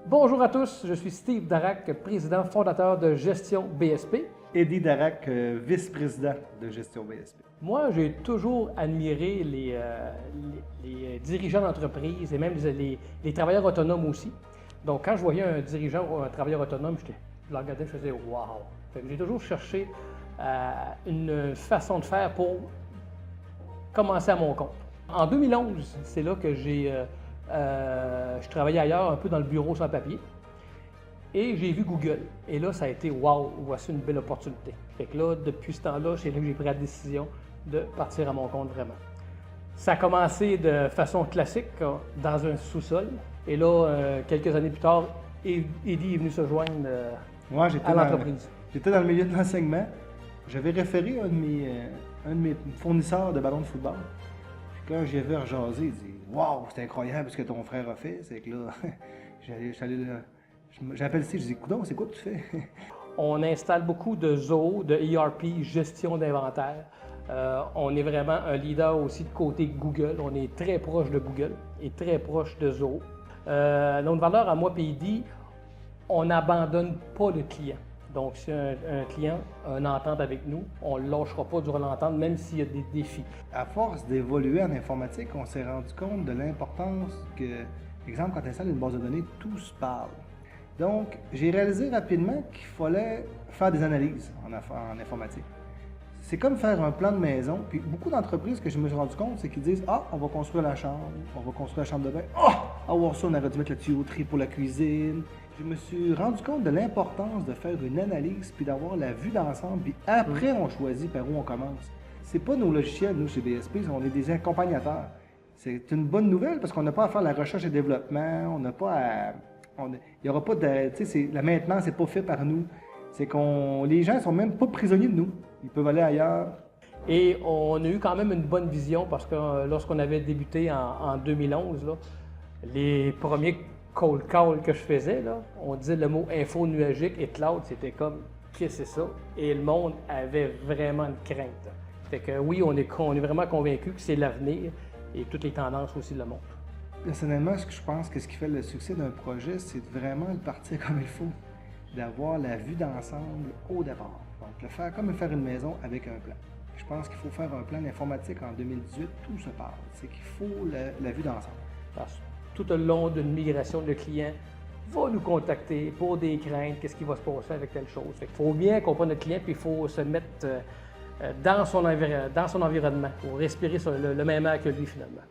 Bonjour à tous, je suis Steve Darac, président fondateur de Gestion BSP. Eddie Darac, vice-président de Gestion BSP. Moi, j'ai toujours admiré les dirigeants d'entreprise et même les travailleurs autonomes aussi. Donc, quand je voyais un dirigeant ou un travailleur autonome, je le regardais, je faisais « wow ». J'ai toujours cherché une façon de faire pour commencer à mon compte. En 2011, c'est là que je travaillais ailleurs, un peu dans le bureau sans papier. Et j'ai vu Google. Et là, ça a été « wow, voici une belle opportunité ». Fait que là, depuis ce temps-là, c'est là que j'ai pris la décision de partir à mon compte vraiment. Ça a commencé de façon classique, dans un sous-sol. Et là, quelques années plus tard, Eddie est venu se joindre à l'entreprise. J'étais dans le milieu de l'enseignement. J'avais référé un de mes fournisseurs de ballons de football. Puis quand j'y avais rejasé, il dit « wow, c'est incroyable ce que ton frère a fait ». C'est que là, j'appelle ici, je dis « coudonc, c'est quoi que tu fais ?» On installe beaucoup de Zoho, de ERP, gestion d'inventaire. On est vraiment un leader aussi de côté Google. On est très proche de Google et très proche de Zoho. Notre valeur à moi, Eddie, on n'abandonne pas le client. Donc, si un client a une entente avec nous, on ne lâchera pas durant l'entente, même s'il y a des défis. À force d'évoluer en informatique, on s'est rendu compte de l'importance que, par exemple, quand tu installes une base de données, tout se parle. Donc, j'ai réalisé rapidement qu'il fallait faire des analyses en informatique. C'est comme faire un plan de maison. Puis beaucoup d'entreprises que je me suis rendu compte, c'est qu'ils disent « Ah, on va construire la chambre, on va construire la chambre de bain. Ah, voir ça, on aurait dû mettre la tuyauterie pour la cuisine. » Je me suis rendu compte de l'importance de faire une analyse puis d'avoir la vue d'ensemble. Puis après, on choisit par où on commence. C'est pas nos logiciels, nous, chez BSP, on est des accompagnateurs. C'est une bonne nouvelle parce qu'on n'a pas à faire la recherche et développement, on n'a pas à... Il n'y aura pas de... Tu sais, la maintenance n'est pas fait par nous. C'est les gens ne sont même pas prisonniers de nous. Ils peuvent aller ailleurs. Et on a eu quand même une bonne vision parce que lorsqu'on avait débuté en 2011, là, les premiers cold calls que je faisais, là, on disait le mot info nuagique et cloud, c'était comme « qu'est-ce que c'est ça ?» Et le monde avait vraiment une crainte. Fait que oui, on est vraiment convaincu que c'est l'avenir et toutes les tendances aussi le montrent. Personnellement, je pense que ce qui fait le succès d'un projet, c'est vraiment le partir comme il faut. D'avoir la vue d'ensemble au départ. Donc, le faire comme faire une maison avec un plan. Je pense qu'il faut faire un plan d'informatique en 2018, tout se parle. C'est qu'il faut la vue d'ensemble. Parce que tout au long d'une migration, le client va nous contacter pour des craintes, qu'est-ce qui va se passer avec telle chose. Il faut bien comprendre notre client, puis il faut se mettre dans son environnement pour respirer sur le même air que lui finalement.